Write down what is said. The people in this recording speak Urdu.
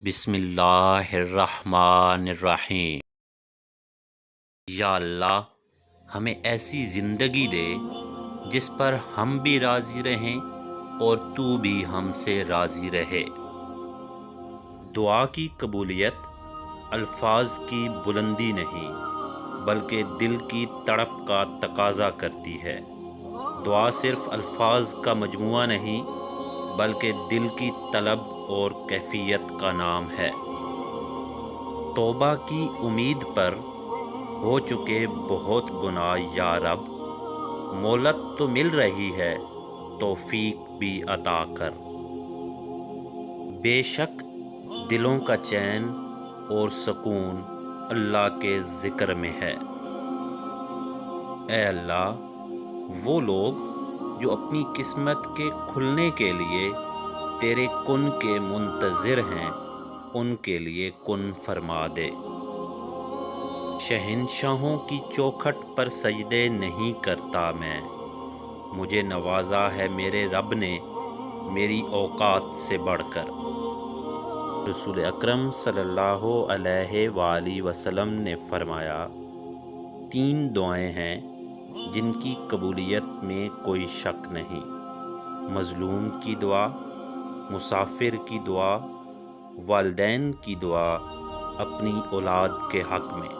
بسم اللہ الرحمن الرحیم۔ یا اللہ ہمیں ایسی زندگی دے جس پر ہم بھی راضی رہیں اور تو بھی ہم سے راضی رہے۔ دعا کی قبولیت الفاظ کی بلندی نہیں بلکہ دل کی تڑپ کا تقاضا کرتی ہے۔ دعا صرف الفاظ کا مجموعہ نہیں بلکہ دل کی طلب اور کیفیت کا نام ہے۔ توبہ کی امید پر ہو چکے بہت گناہ یا رب، مہلت تو مل رہی ہے، توفیق بھی عطا کر۔ بے شک دلوں کا چین اور سکون اللہ کے ذکر میں ہے۔ اے اللہ، وہ لوگ جو اپنی قسمت کے کھلنے کے لیے تیرے کن کے منتظر ہیں، ان کے لیے کن فرما دے۔ شہنشاہوں کی چوکھٹ پر سجدے نہیں کرتا میں، مجھے نوازا ہے میرے رب نے میری اوقات سے بڑھ کر۔ رسول اکرم صلی اللہ علیہ وآلہ وسلم نے فرمایا، 3 دعائیں ہیں جن کی قبولیت میں کوئی شک نہیں: مظلوم کی دعا، مسافر کی دعا، والدین کی دعا اپنی اولاد کے حق میں۔